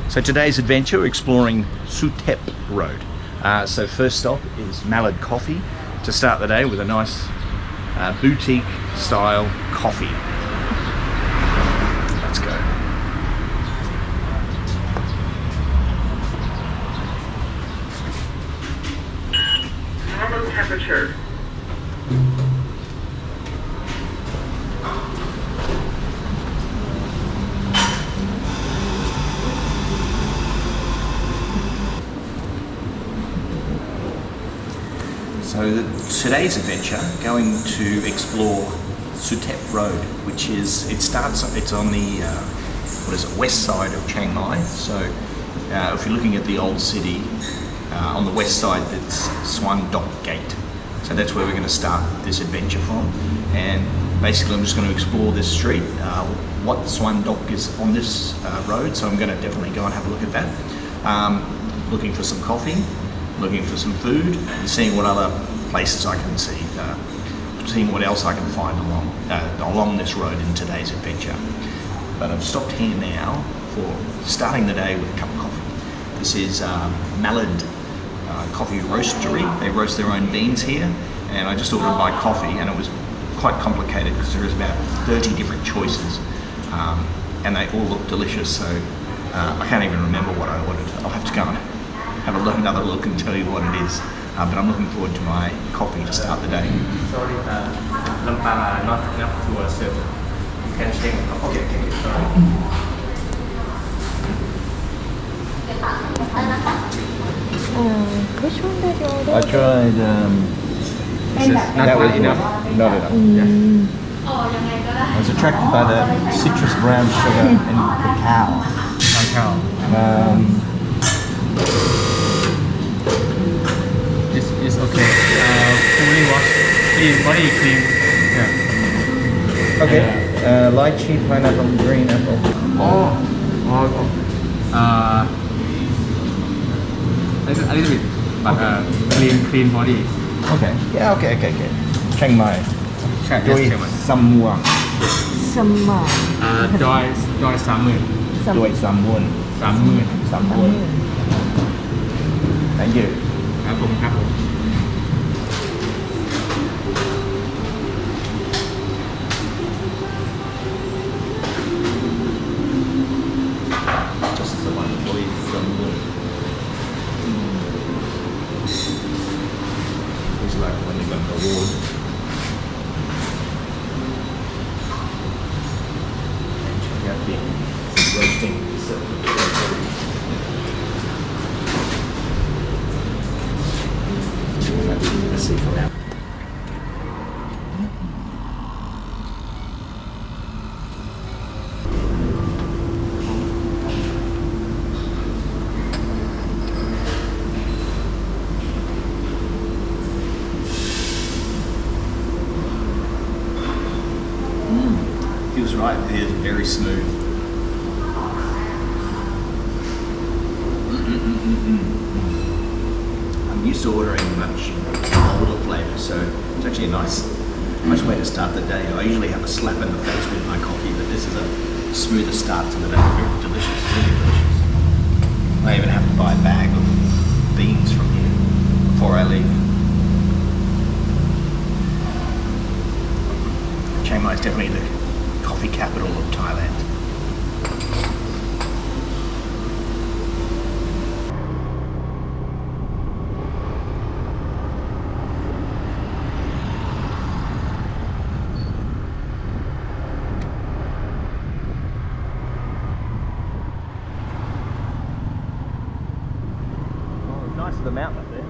So today's adventure, exploring Suthep Road. So first stop is Mallard Coffee to start the day with a nice boutique style coffee. Let's go. Normal temperature. So today's adventure, going to explore Suthep Road, which is, it's on the, west side of Chiang Mai. So if you're looking at the old city, on the west side, it's Suan Dok Gate. So that's where we're going to start this adventure from. And basically I'm just going to explore this street. Wat Suan Dok is on this road, so I'm going to definitely go and have a look at that. Looking for some coffee, looking for some food, and seeing what other places I can see, seeing what else I can find along this road in today's adventure. But I've stopped here now for starting the day with a cup of coffee. This is Mallard Coffee Roastery. They roast their own beans here, and I just ordered my coffee, and it was quite complicated because there is about 30 different choices, and they all look delicious. So I can't even remember what I ordered. I'll have to go and have another look and tell you what it is. But I'm looking forward to my coffee to start the day. Sorry, Lampara not enough to serve. You can check. Okay. Which one did you order? I tried. Not enough. Not enough. I was attracted by the citrus brown sugar and cacao. It's okay. Fully washed, clean body cream. Yeah. Okay. Lychee, pineapple, green apple. A little bit, but clean body. Okay. Yeah. Okay. Chiang Mai. Doi Samuang. Summer. Doi 30,000 Doi Samuan. 30,000 Thank you. ครับผมครับผม Just the one Doi Samuan. It's like when they got an award. And check out the roasting facility. Let's see for now. He was right, it is very smooth. I'm used to ordering much older flavour, so it's actually a nice way to start the day. I usually have a slap in the face with my coffee, but this is a smoother start to the day. Very delicious, really delicious. I even have to buy a bag of beans from here before I leave. Chiang Mai is definitely the coffee capital of Thailand. Nice of the mountain up there.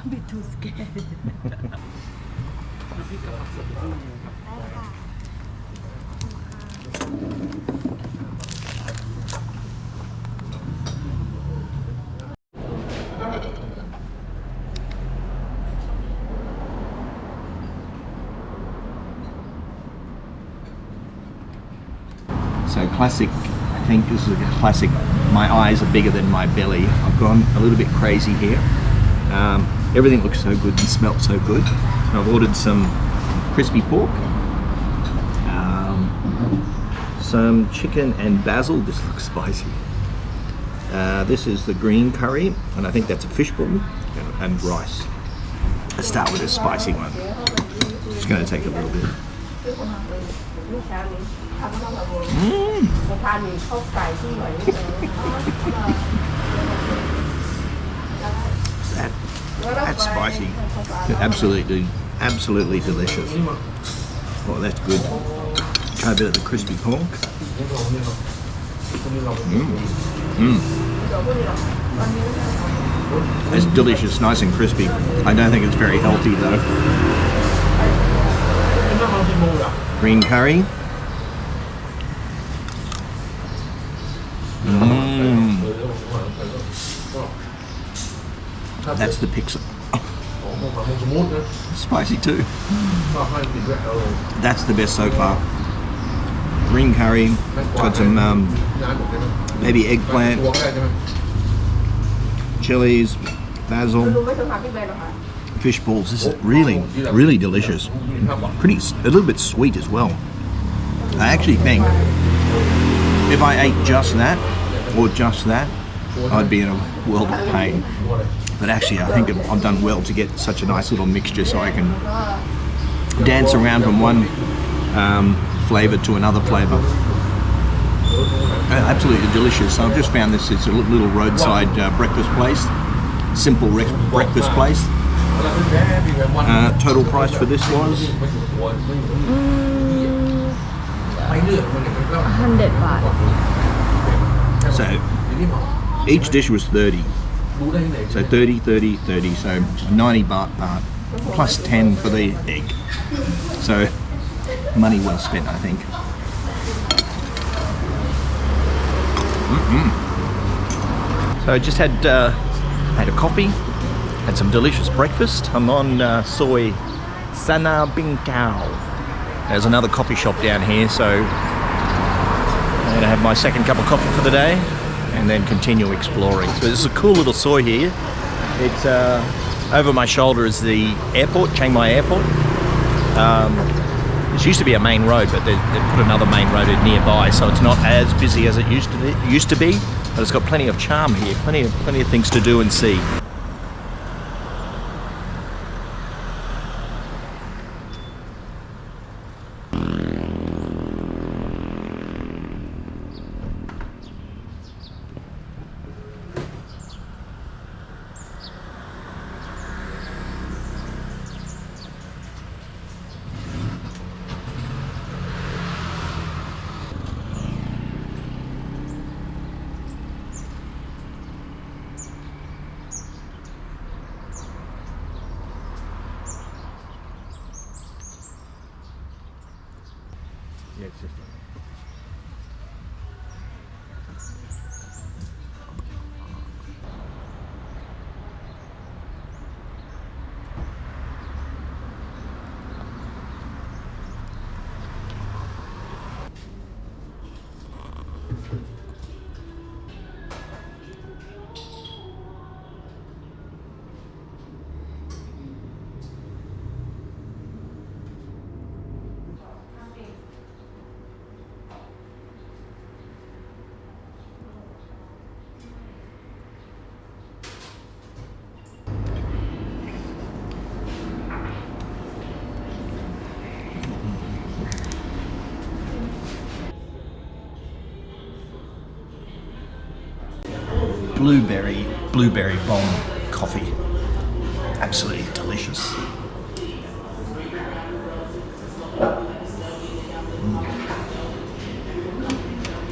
be too scared ได้ค่ะ So classic, I think this is a classic, my eyes are bigger than my belly. I've gone a little bit crazy here. Everything looks so good and smelt so good. I've ordered some crispy pork, some chicken and basil. This looks spicy. This is the green curry, and I think that's a fish ball and rice. Let's start with a spicy one. It's going to take a little bit. That's spicy. Absolutely delicious. Oh, that's good. Try a bit of the crispy pork. It's delicious, nice and crispy. I don't think it's very healthy though. Green curry. That's the pixel. Spicy too. That's the best so far. Green curry, got some maybe eggplant, chilies, basil, fish balls. This is really delicious. A little bit sweet as well. I actually think if I ate just that or just that, I'd be in a world of pain. But actually, I think I've done well to get such a nice little mixture so I can dance around from one flavour to another flavour. Absolutely delicious. So I've just found this, it's a little roadside breakfast place, simple breakfast place. Total price for this was? 100 baht. So each dish was 30. So 30, 30, 30, so 90 baht plus 10 for the egg. So money well spent, I think. So I just had a coffee, had some delicious breakfast. I'm on Soy Sana Bing Kao. There's another coffee shop down here, so I'm going to have my second cup of coffee for the day and then continue exploring. So this is a cool little soy here. It's over my shoulder is the airport, Chiang Mai Airport. This used to be a main road, but they put another main road in nearby, so it's not as busy as it used to be. But it's got plenty of charm here, plenty of things to do and see. Yeah, it's just blueberry bomb coffee. Absolutely delicious.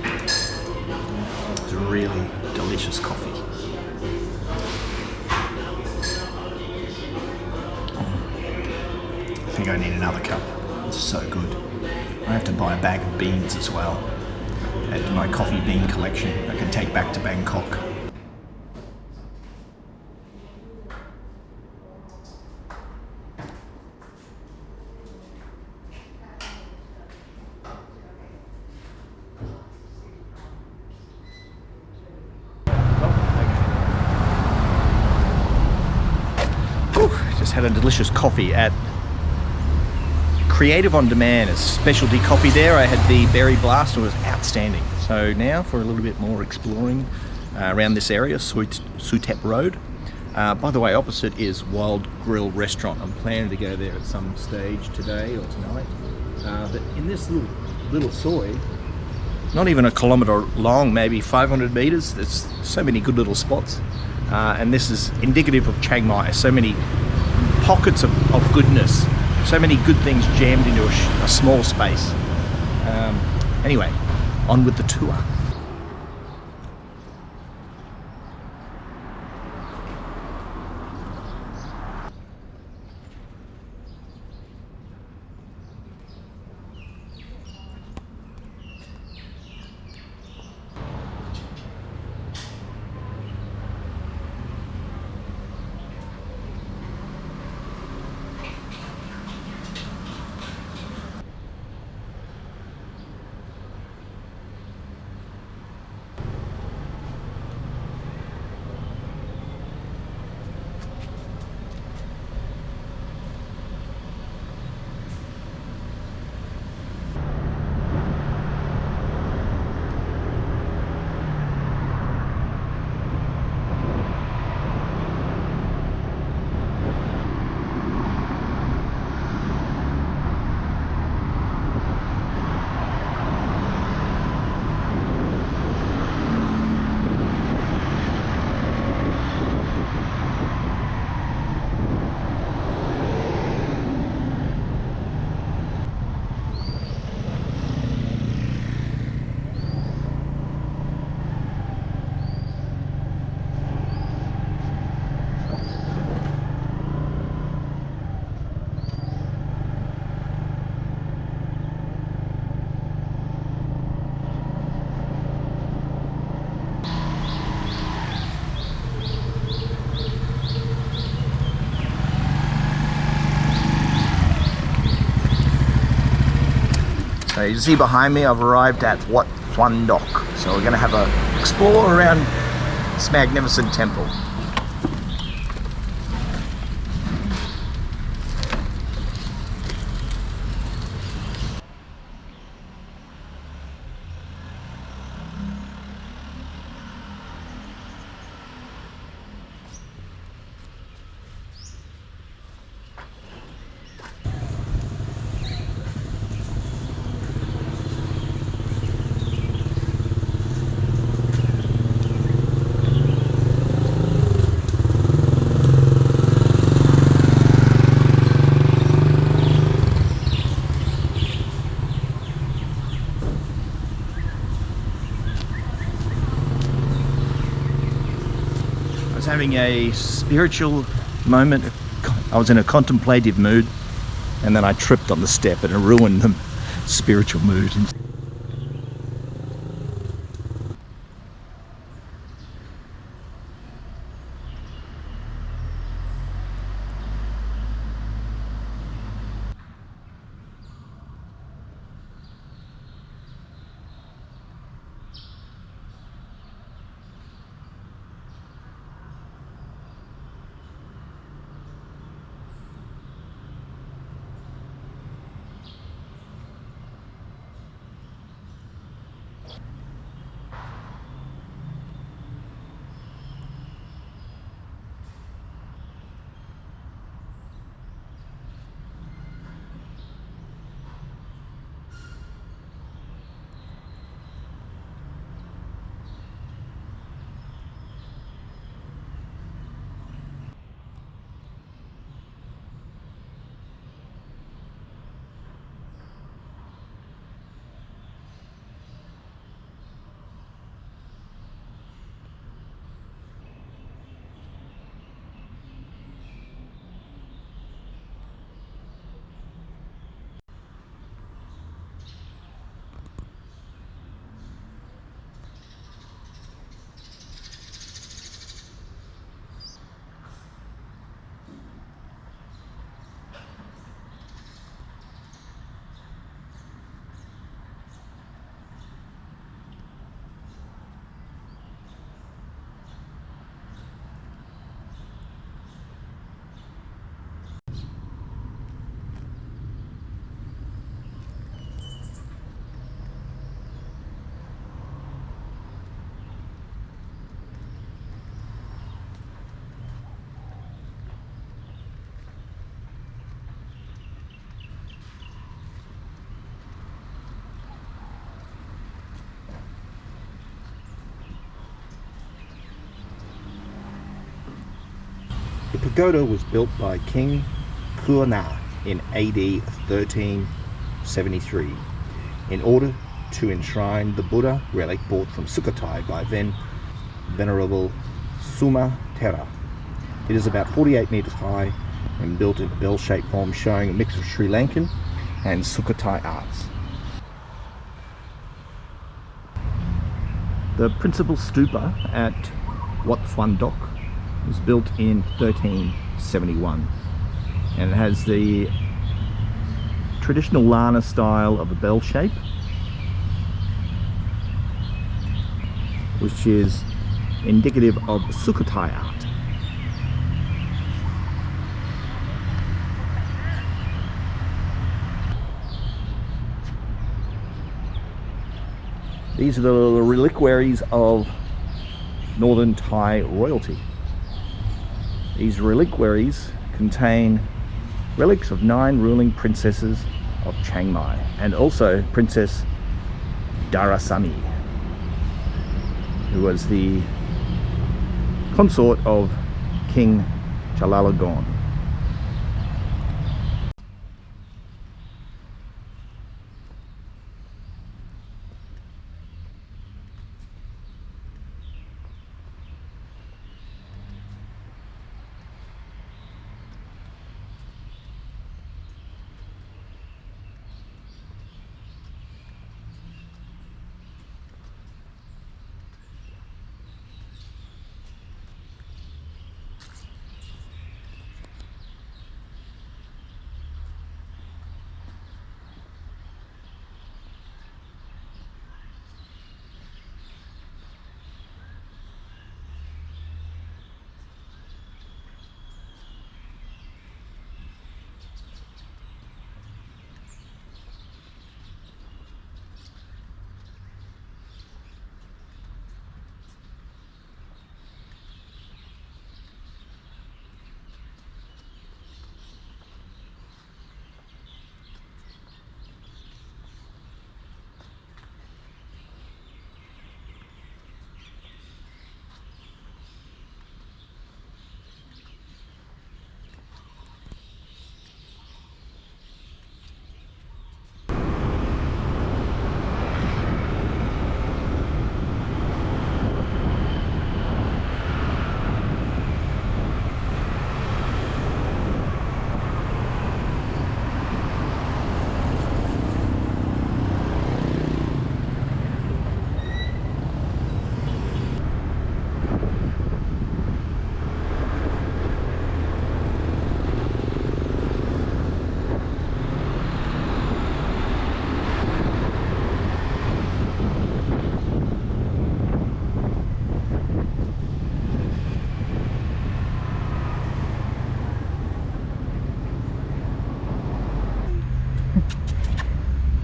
It's really delicious coffee. think I need another cup. It's so good. I have to buy a bag of beans as well. Add to my coffee bean collection. I can take back to Bangkok. Just had a delicious coffee at Creative on Demand. It's specialty coffee there. I had the berry blast and it was outstanding. So now for a little bit more exploring around this area, Suthep Road. By the way, opposite is Wild Grill Restaurant. I'm planning to go there at some stage today or tonight. But in this little soy, not even a kilometre long, maybe 500 metres, there's so many good little spots. And this is indicative of Chiang Mai. So many pockets of goodness, so many good things jammed into a small space. Anyway, on with the tour. So you see behind me, I've arrived at Wat Suan Dok. So we're going to have a explore around this magnificent temple. Having a spiritual moment. I was in a contemplative mood and then I tripped on the step and it ruined the spiritual mood. The pagoda was built by King Lanna in AD 1373 in order to enshrine the Buddha relic brought from Sukhothai by then Venerable Sumathera. It is about 48 meters high and built in a bell-shaped form showing a mix of Sri Lankan and Sukhothai arts. The principal stupa at Wat Suan Dok was built in 1371 and it has the traditional Lanna style of a bell shape, which is indicative of Sukhothai art. These are the reliquaries of northern Thai royalty. These reliquaries contain relics of 9 ruling princesses of Chiang Mai and also Princess Darasani, who was the consort of King Chulalongkorn.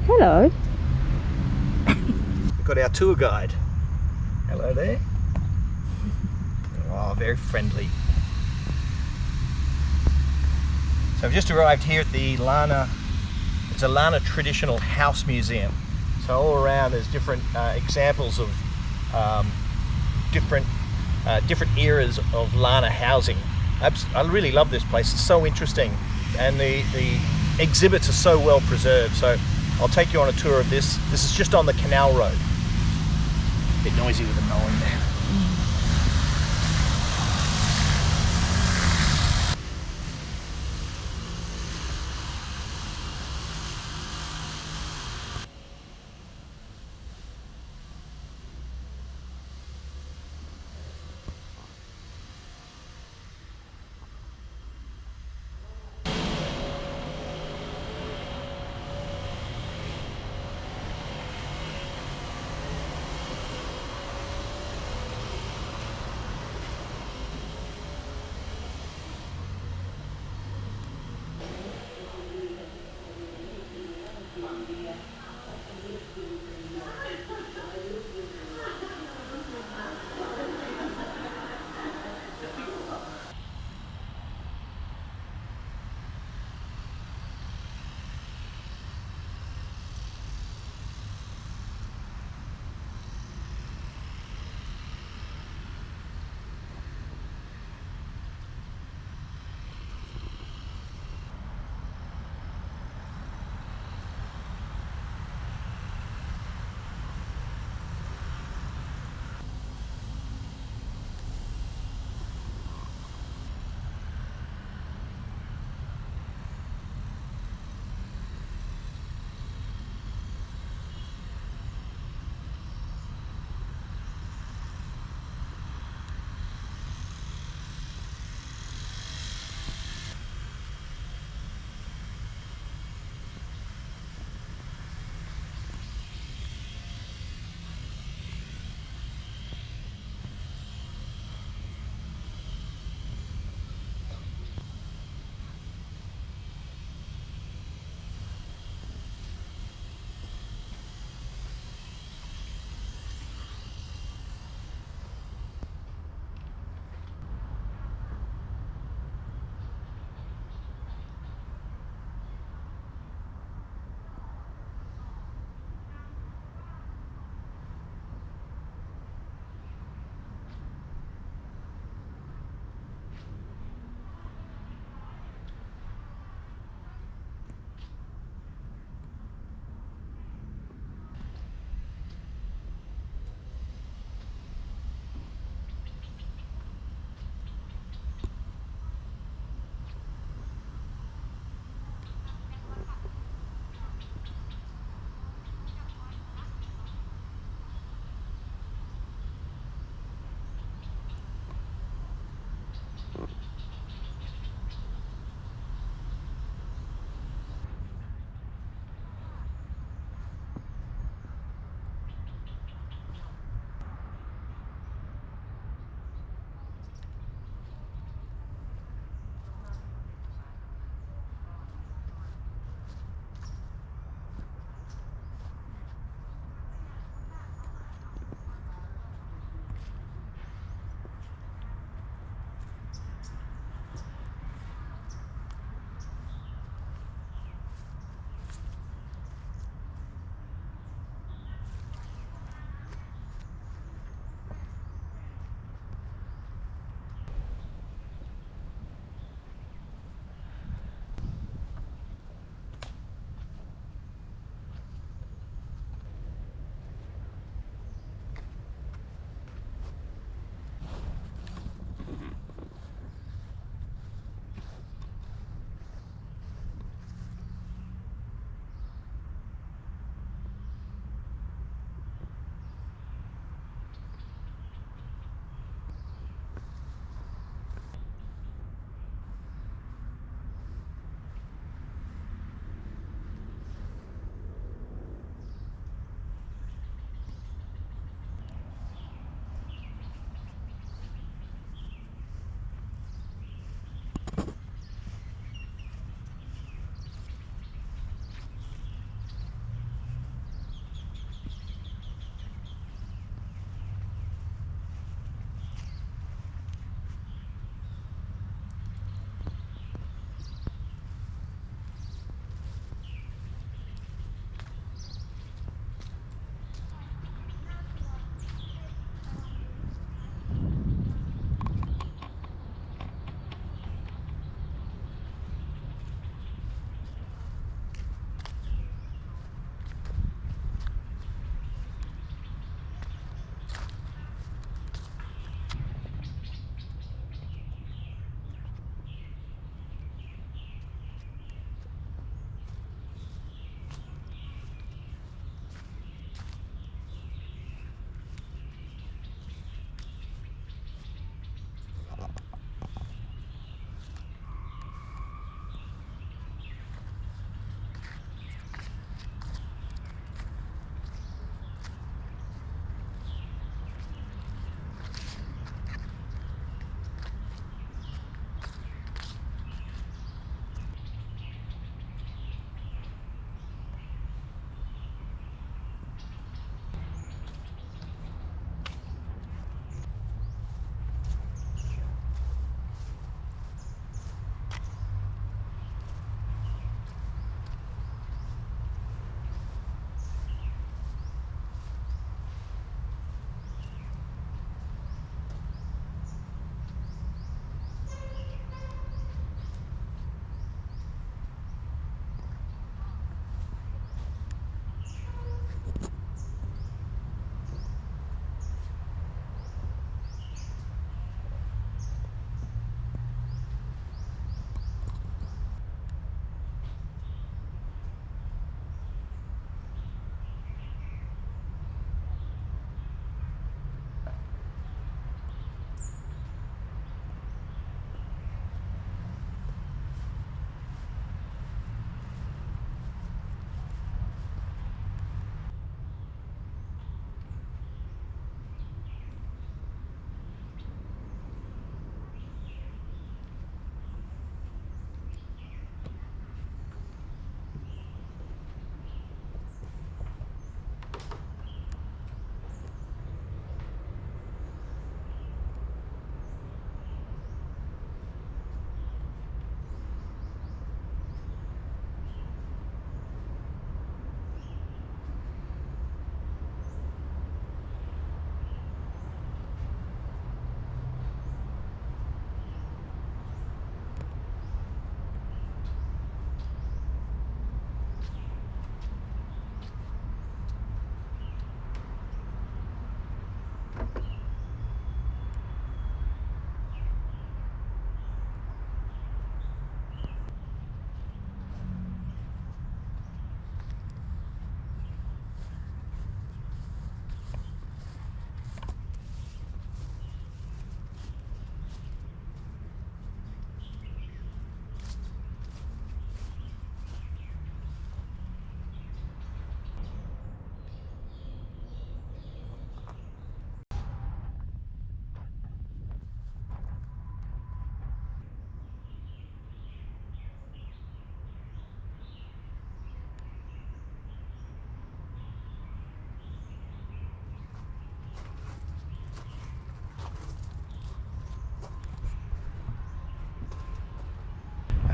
Hello. We've got our tour guide. Hello there. Oh, very friendly. So I've just arrived here at the Lanna. It's a Lanna traditional house museum. So all around there's different examples of different eras of Lanna housing. I really love this place. It's so interesting, and the exhibits are so well preserved. So I'll take you on a tour of this. This is just on the canal road. A bit noisy with the mowing there.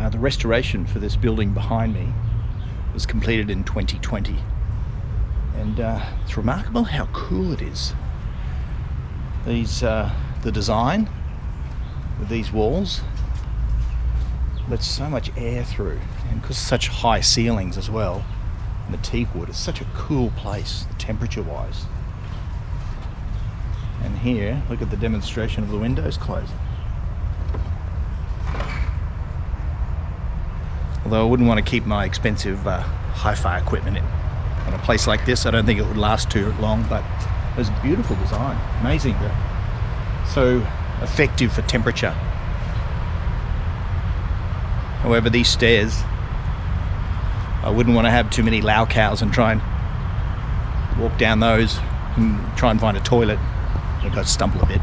The restoration for this building behind me was completed in 2020, and it's remarkable how cool it is. These the design of these walls lets so much air through, and because such high ceilings as well, and the teak wood, it's such a cool place temperature wise. And here, look at the demonstration of the windows closing. Although I wouldn't want to keep my expensive hi-fi equipment in a place like this. I don't think it would last too long, but it was a beautiful design. Amazing, so effective for temperature. However, these stairs, I wouldn't want to have too many lao cows and try and walk down those and try and find a toilet. I think I'd stumble a bit.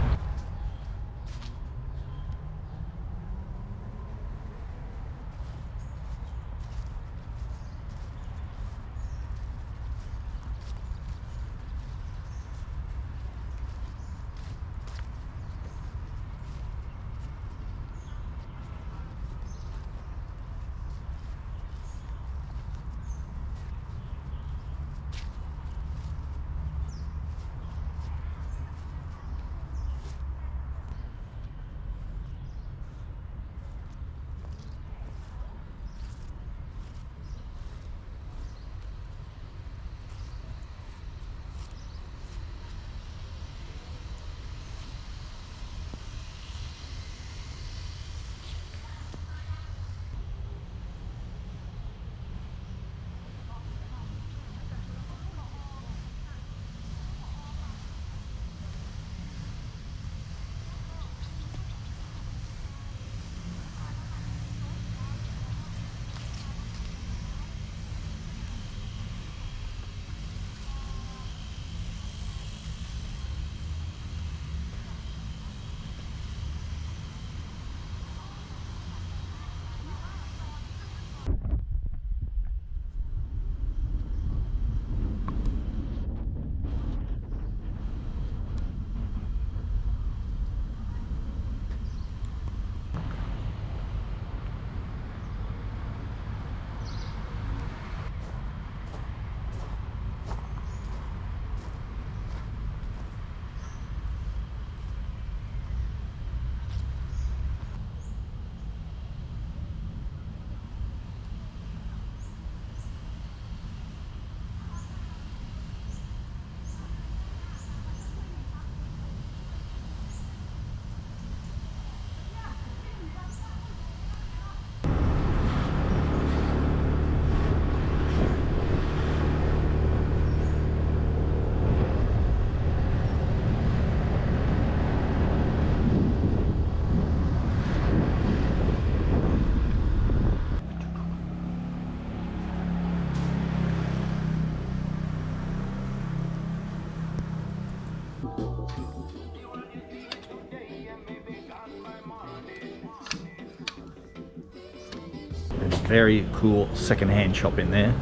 Very cool second-hand shop in there.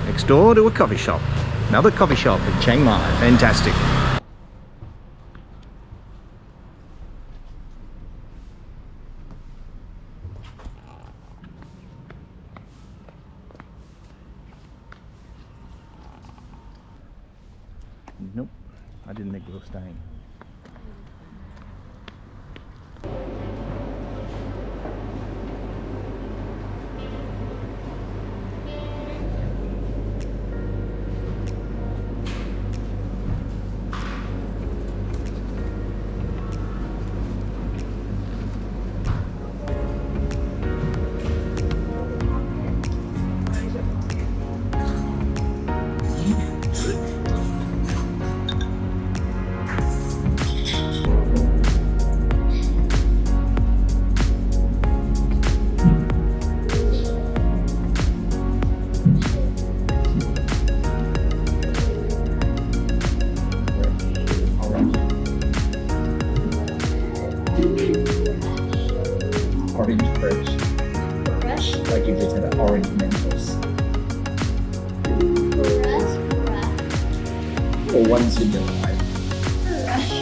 Next door to a coffee shop. Another coffee shop in Chiang Mai. Fantastic. Nope, I didn't think we were staying. Orange fresh. Fresh. Like you just had orange Mentos. Fresh. Or once in your life. Fresh.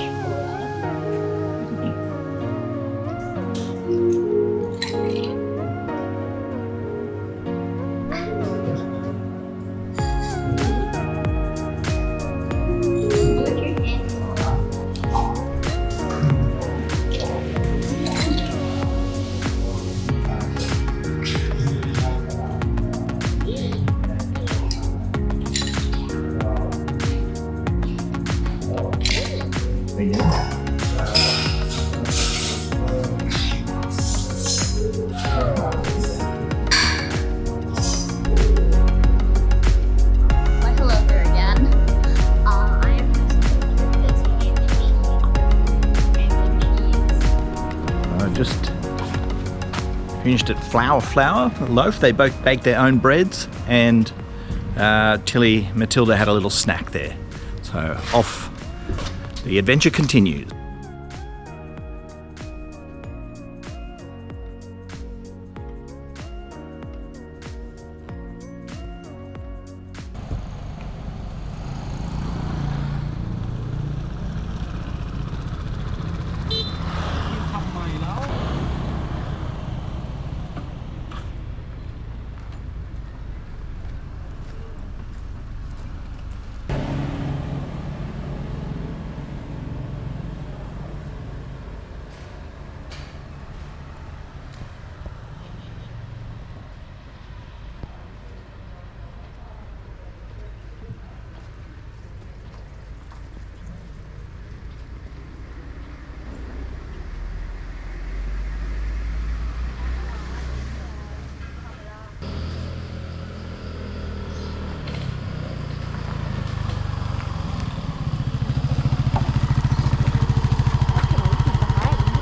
just finished at Flour Loaf. They both baked their own breads, and Matilda had a little snack there. So off the adventure continues.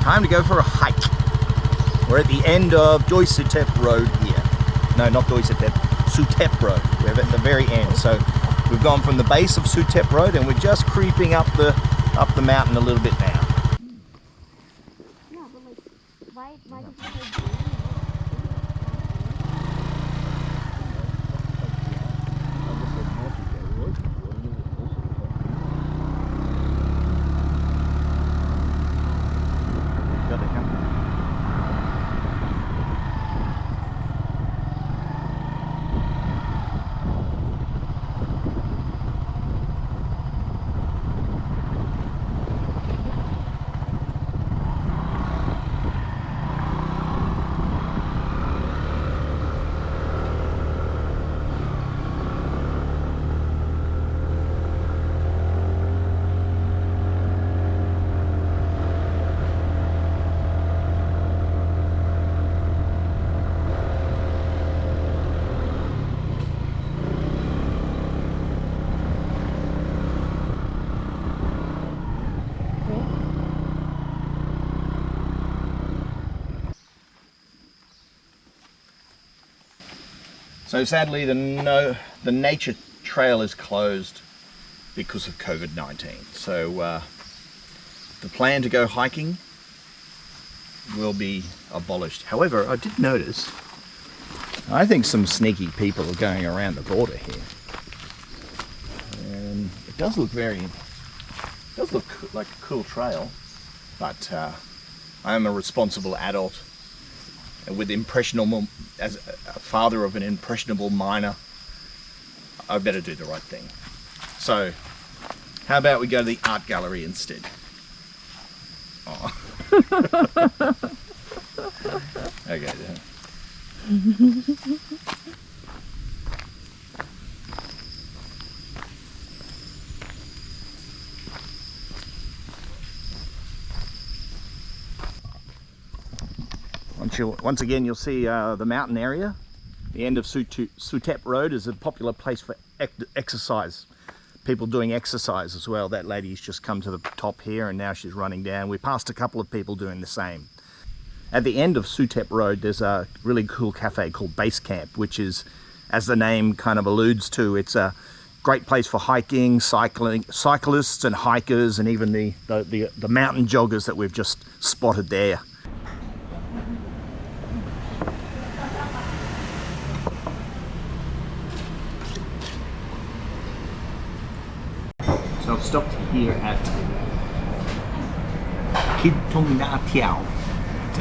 Time to go for a hike. We're at the end of Suthep Road here. No, not Suthep, Suthep Road. We're at the very end. So we've gone from the base of Suthep Road and we're just creeping up the mountain a little bit now. Yeah, but like, why does it say So sadly, the nature trail is closed because of COVID-19. So the plan to go hiking will be abolished. However, I did notice, I think some sneaky people are going around the border here. And it does look like a cool trail, but I am a responsible adult with impressionable, as a father of an impressionable minor, I better do the right thing. So, how about we go to the art gallery instead? Oh. Okay then. Once again, you'll see the mountain area. The end of Suthep Road is a popular place for exercise. People doing exercise as well. That lady's just come to the top here and now she's running down. We passed a couple of people doing the same. At the end of Suthep Road, there's a really cool cafe called Base Camp, which is, as the name kind of alludes to, it's a great place for hiking, cyclists and hikers, and even the mountain joggers that we've just spotted there. So I've stopped here at Ngna Te.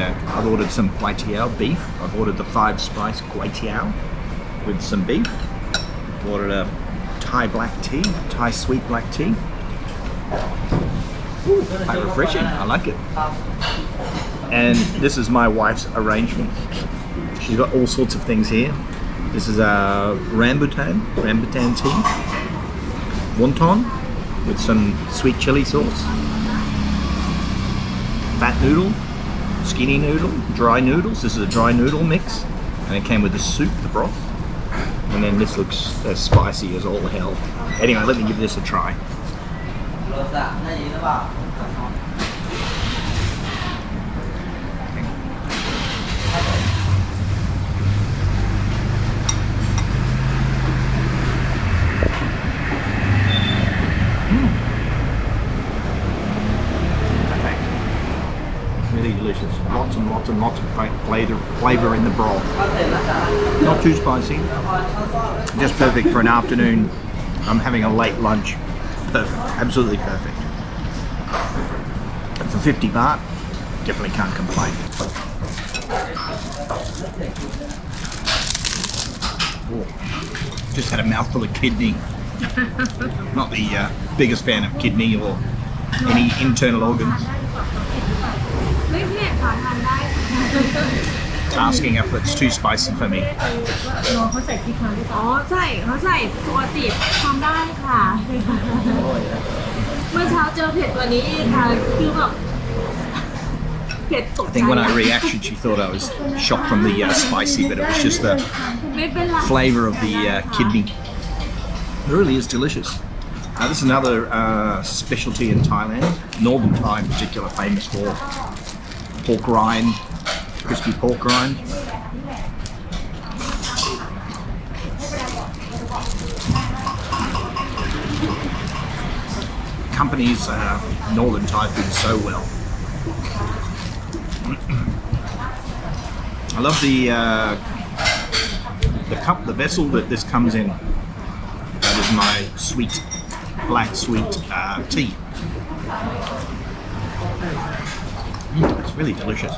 I've ordered some Kway Teow beef. I've ordered the 5-spice Kway Teow with some beef. I've ordered a Thai black tea, Thai sweet black tea. Ooh, quite refreshing, I like it. And this is my wife's arrangement. She's got all sorts of things here. This is a rambutan tea, wonton with some sweet chili sauce, fat noodle, skinny noodle, dry noodles. This is a dry noodle mix, and it came with the soup, the broth, and then this looks as spicy as all hell. Anyway, let me give this a try. Hang Really delicious. Lots and lots and lots of flavor in the broth. Not too spicy. Just perfect for an afternoon. I'm having a late lunch. Perfect. Absolutely perfect. And for 50 baht, definitely can't complain. Oh, just had a mouthful of kidney. Not the biggest fan of kidney or any internal organs. Asking if it's too spicy for me. เขาใส่พริกมาอ๋อใส่เขาใส่ปกติทำได้ค่ะ เมื่อเช้าเจอเผ็ดตัวนี้ค่ะคือแบบเผ็ดตก I ใจ think when I reacted, she thought I was shocked from the spicy, but it was just the ไม่เป็นไร flavour of the kidney. It really is delicious. This is another specialty in Thailand. Northern Thai in particular, famous for pork rind, crispy pork rind. Companies Northern Thai food so well. I love the cup, the vessel that this comes in. That is my sweet, black sweet tea. It's really delicious.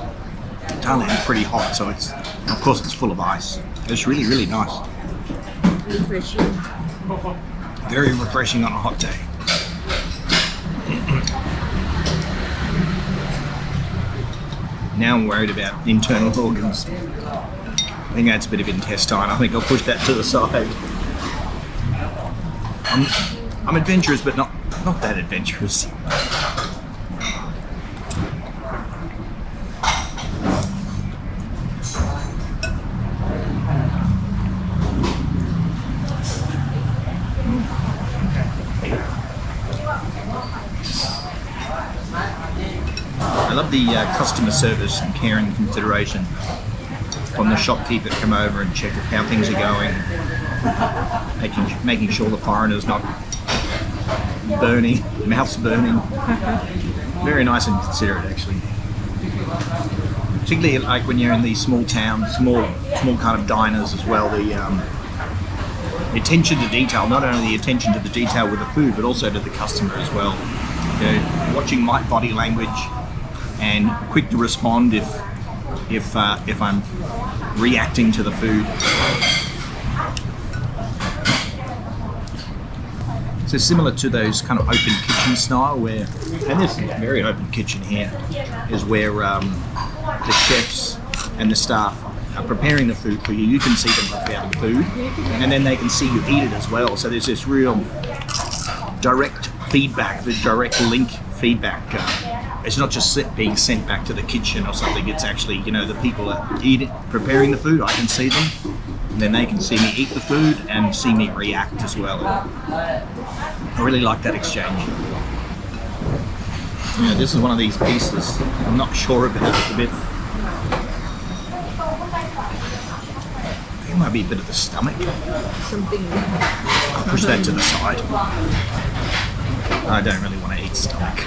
Thailand's pretty hot, so it's, of course, it's full of ice. It's really, really nice. refreshing Very refreshing on a hot day. Now I'm worried about internal organs. I think that's a bit of intestine. I think I'll push that to the side. I'm adventurous, but not that adventurous. I love the customer service and care and consideration from the shopkeeper to come over and check how things are going, making sure the foreigner's not burning, mouth's burning. Very nice and considerate, actually. Particularly like when you're in these small towns, small kind of diners as well. The attention to detail, not only the attention to the detail with the food, but also to the customer as well. You know, watching my body language and quick to respond if I'm reacting to the food. So similar to those kind of open kitchen style where, and this is a very open kitchen here, is where the chefs and the staff are preparing the food for you. You can see them prepare the food, and then they can see you eat it as well. So there's this real direct feedback, the direct link feedback. It's not just being sent back to the kitchen or something. It's actually, you know, the people that eat it, preparing the food, I can see them. And then they can see me eat the food and see me react as well. I really like that exchange. You know, this is one of these pieces. I'm not sure about it a bit. I think it might be a bit of the stomach. something I'll push that to the side. I don't really want to eat stomach.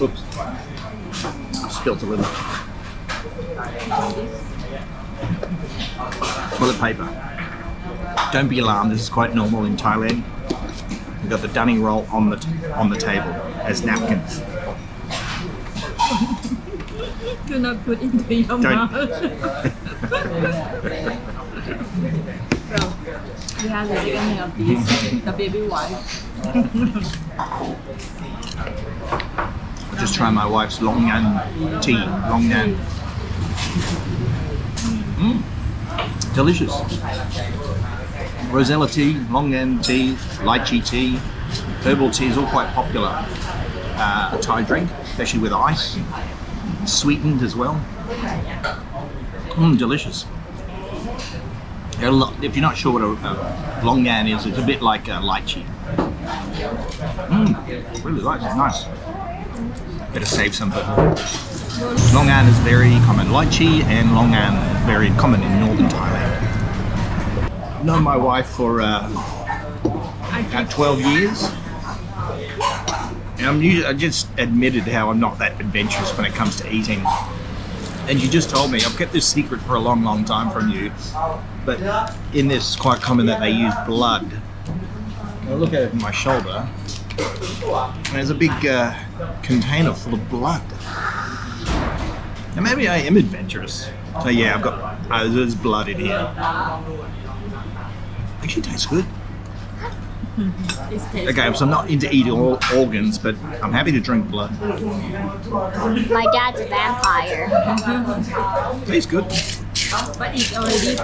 Oops. Spilt a little. Toilet paper. Don't be alarmed, this is quite normal in Thailand. We've got the dunning roll on the table as napkins. do not put into your Don't. mouth well we have the second of these the baby wife I'll just try my wife's Long Nan tea. Long Nan. Delicious. Rosella tea, Long Nan tea, lychee tea, herbal tea is all quite popular. A Thai drink, especially with ice. Sweetened as well. Delicious. If you're not sure what a Long Nan is, it's a bit like a lychee. Really nice. Better save some for her. Long An is very common. Lychee and Long An is very common in northern Thailand. known my wife for about 12 years. And I just admitted how I'm not that adventurous when it comes to eating. And you just told me, I've kept this secret for a long, long time from you. But in this, it's quite common that they use blood. I look at it in my shoulder. And there's a big container full of blood. And maybe I am adventurous. So yeah, I've got, there's blood in here. Actually tastes good. Okay, so I'm not into eating all organs, but I'm happy to drink blood. My dad's a vampire. Tastes good. But it's already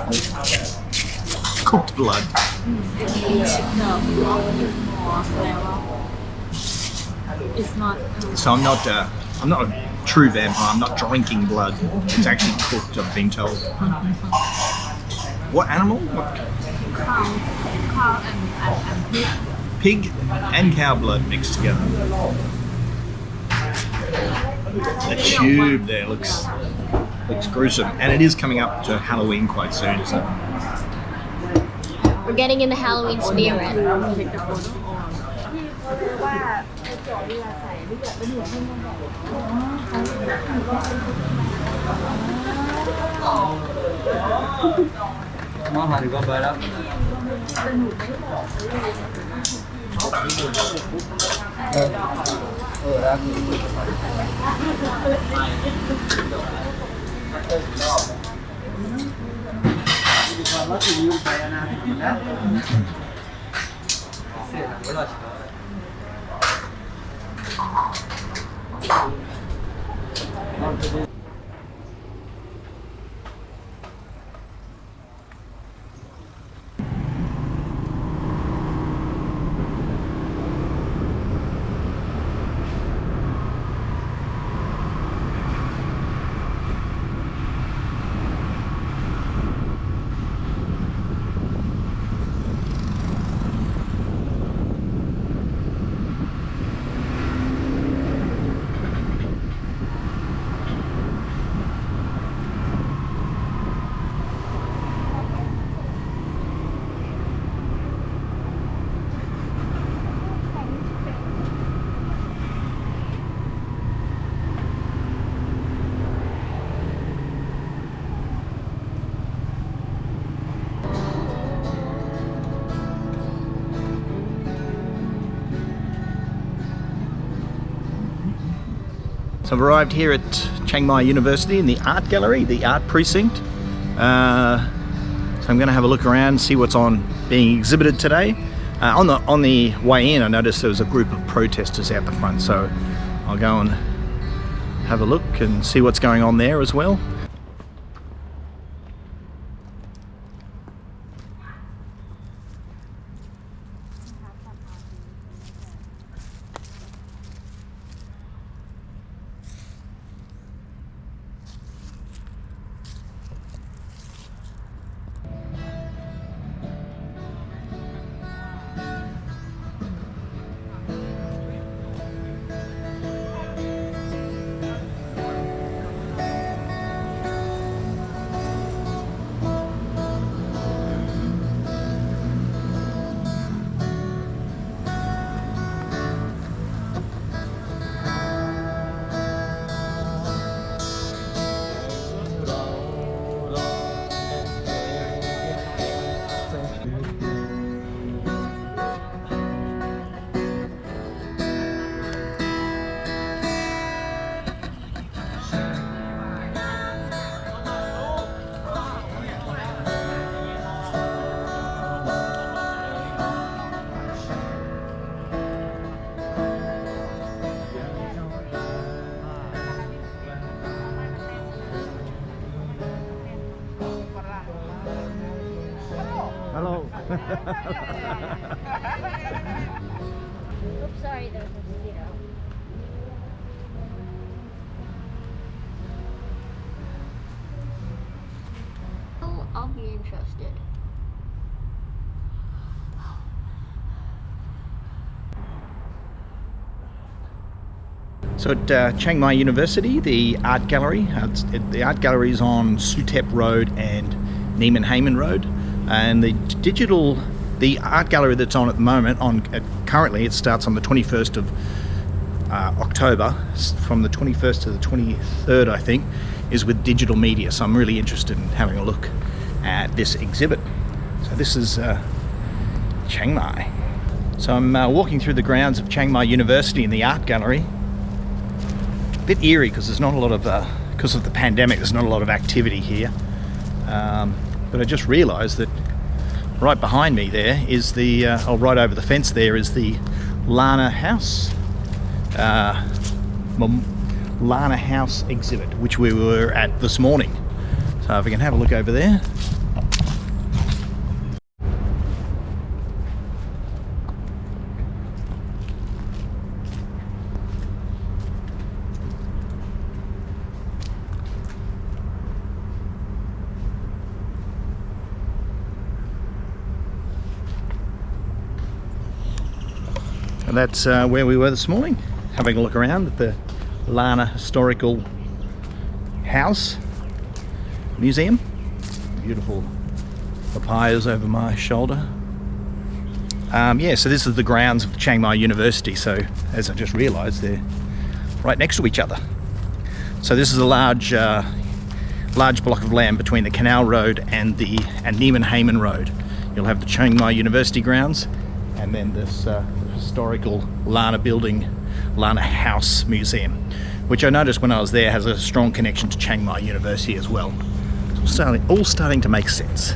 Cooked blood. it's not So I'm not a true vampire. I'm not drinking blood. It's actually cooked, I've been told. What animal? What? cow and pig. Pig and cow blood mixed together. The tube there looks gruesome, and it is coming up to Halloween quite soon, so We're getting in the Halloween spirit. Take the photo Món này thì con bơi lắm. So I've arrived here at Chiang Mai University in the art gallery, the art precinct. So I'm going to have a look around, see what's being exhibited today. On the way in, I noticed there was a group of protesters out the front, so I'll go and have a look and see what's going on there as well. Hello. Oops, sorry, there was a mosquito. Oh, I'll be interested. So at Chiang Mai University, the art gallery, the art gallery is on Suthep Road and NIMMAN Road. And the art gallery that's on at the moment, currently it starts on the 21st of October, from the 21st to the 23rd, I think, is with digital media. So I'm really interested in having a look at this exhibit. So this is Chiang Mai. So I'm walking through the grounds of Chiang Mai University in the art gallery. A bit eerie because there's not a lot of, because of the pandemic, there's not a lot of activity here. But I just realised that right behind me there is the, right over the fence there is the Lanna house. Lanna house exhibit, which we were at this morning. So if we can have a look over there. And that's where we were this morning, having a look around at the Lanna Historical House Museum. Beautiful papayas over my shoulder. Yeah, so this is the grounds of Chiang Mai University. So as I just realised, they're right next to each other. So this is a large block of land between the Canal Road and NIMMAN Road. You'll have the Chiang Mai University grounds, and then this historical Lanna building, Lanna House Museum, which I noticed when I was there has a strong connection to Chiang Mai University as well. It's all starting to make sense.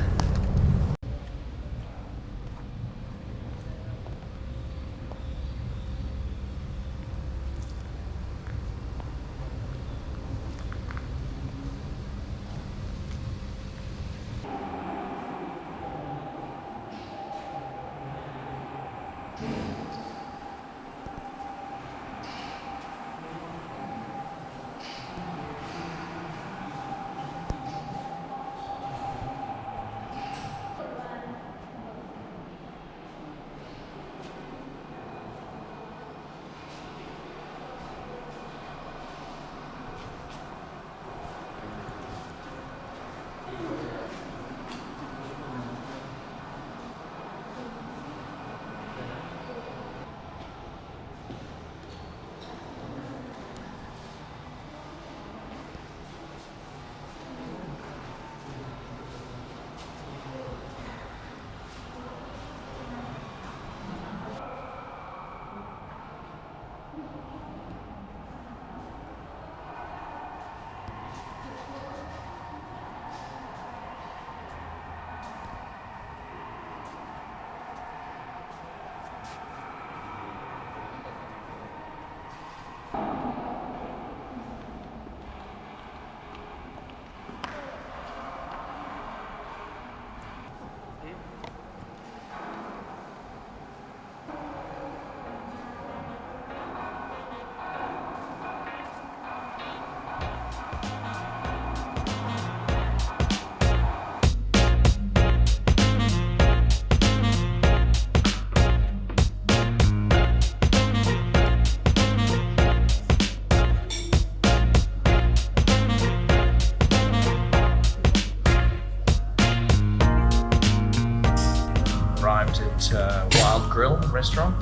Wild Grill restaurant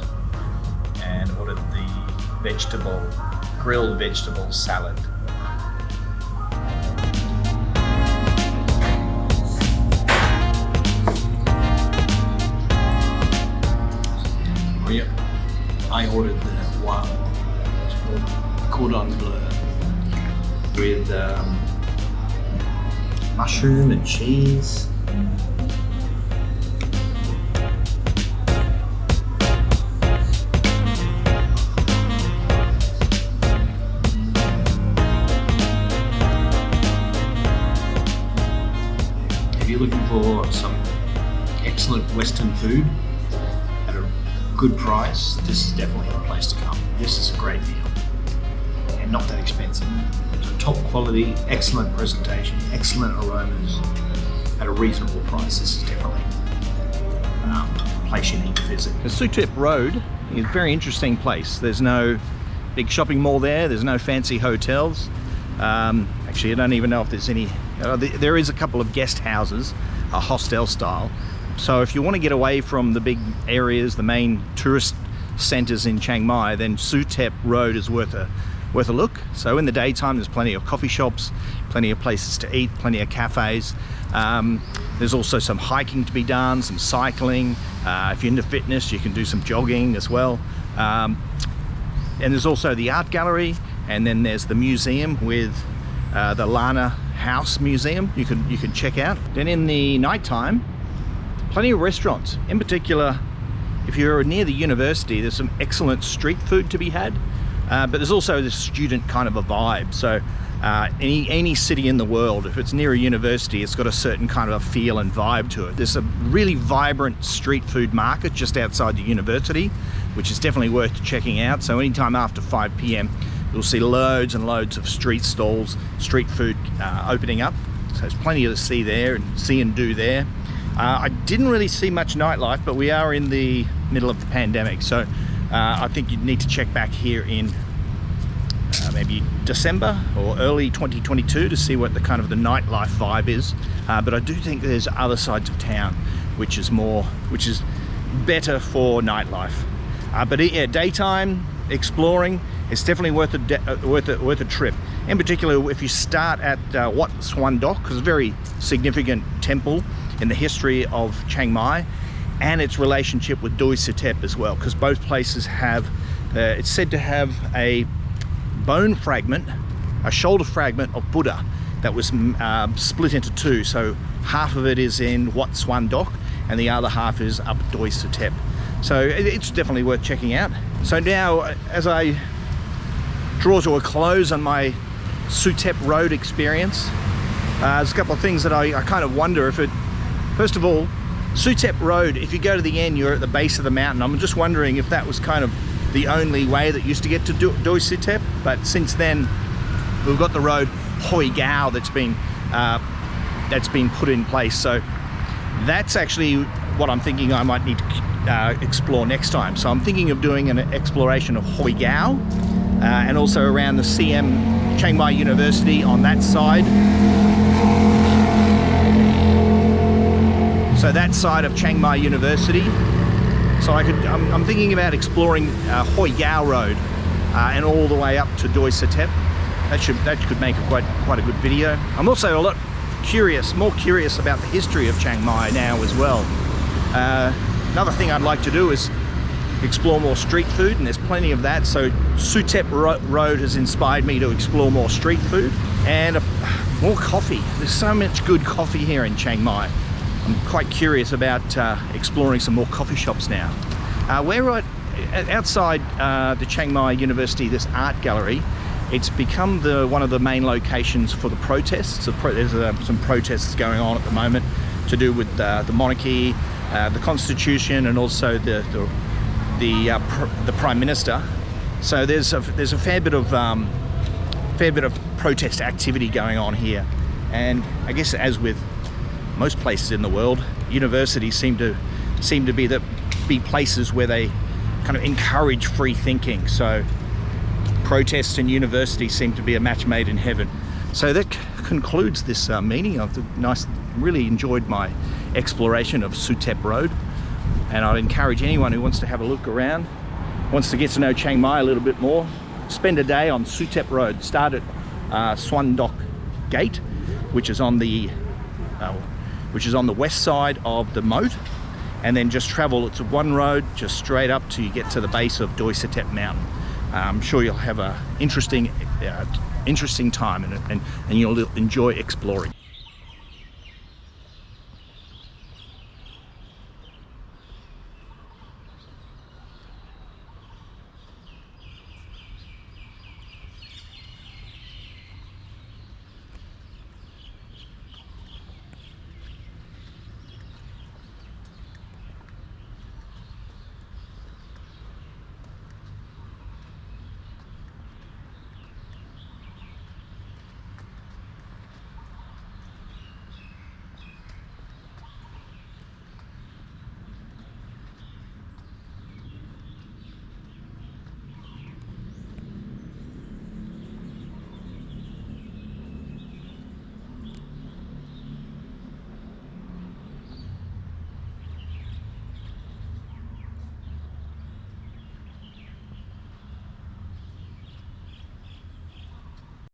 and ordered the grilled vegetable salad. Yep, I ordered the cordon bleu with mushroom and cheese. Looking for some excellent Western food at a good price, this is definitely the place to come. This is a great meal and not that expensive. So top quality, excellent presentation, excellent aromas at a reasonable price. This is definitely a place you need to visit. The Suthep Road is a very interesting place. There's no big shopping mall there, there's no fancy hotels. Actually, I don't even know if there's any. There is a couple of guest houses, hostel style. So if you want to get away from the big areas, the main tourist centers in Chiang Mai, then Suthep Road is worth a look. So in the daytime, there's plenty of coffee shops, plenty of places to eat, plenty of cafes. There's also some hiking to be done, some cycling. If you're into fitness, you can do some jogging as well. And there's also the art gallery, and then there's the museum with the Lanna house museum you can check out. Then in the nighttime, plenty of restaurants. In particular, if you're near the university, there's some excellent street food to be had. But there's also this student kind of a vibe. So any city in the world, if it's near a university, it's got a certain kind of a feel and vibe to it. There's a really vibrant street food market just outside the university, which is definitely worth checking out. So anytime after 5 p.m, you'll see loads and loads of street stalls, street food opening up. So there's plenty to see there and see and do there. I didn't really see much nightlife, but we are in the middle of the pandemic. So I think you need to check back here in maybe December or early 2022 to see what the kind of the nightlife vibe is. But I do think there's other sides of town which is better for nightlife. But yeah, daytime exploring, it's definitely worth a trip. In particular, if you start at Wat Suan Dok, because it's a very significant temple in the history of Chiang Mai and its relationship with Doi Suthep as well, because both places have, it's said to have a bone fragment, a shoulder fragment of Buddha that was split into two. So half of it is in Wat Suan Dok and the other half is up Doi Suthep. So it's definitely worth checking out. So now, as I draw to a close on my Suthep Road experience, there's a couple of things that I kind of wonder if it, first of all, Suthep Road, if you go to the end, you're at the base of the mountain. I'm just wondering if that was kind of the only way that used to get to Doi Suthep, but since then we've got the road Hoi Gao that's been put in place. So that's actually what I'm thinking I might need to explore next time. So I'm thinking of doing an exploration of Hoi Gao and also around the Chiang Mai University on that side. So that side of Chiang Mai University. So I'm thinking about exploring Hoi Gao Road and all the way up to Doi Suthep. That could make quite a good video. I'm also a lot more curious about the history of Chiang Mai now as well. Another thing I'd like to do is explore more street food, and there's plenty of that. So Suthep Road has inspired me to explore more street food and more coffee. There's so much good coffee here in Chiang Mai. I'm quite curious about exploring some more coffee shops now. We're outside the Chiang Mai University, this art gallery. It's become one of the main locations for the protests. There's some protests going on at the moment to do with the monarchy, the constitution, and also the Prime Minister. So there's a fair bit of protest activity going on here. And I guess, as with most places in the world, universities seem to be places where they kind of encourage free thinking. So protests in universities seem to be a match made in heaven. So that concludes this meeting. I've really enjoyed my exploration of Suthep Road, and I'd encourage anyone who wants to have a look around, wants to get to know Chiang Mai a little bit more, spend a day on Suthep Road. Start at Suan Dok Gate, which is on the west side of the moat, and then just travel. It's one road just straight up till you get to the base of Doi Suthep Mountain. I'm sure you'll have an interesting time and you'll enjoy exploring.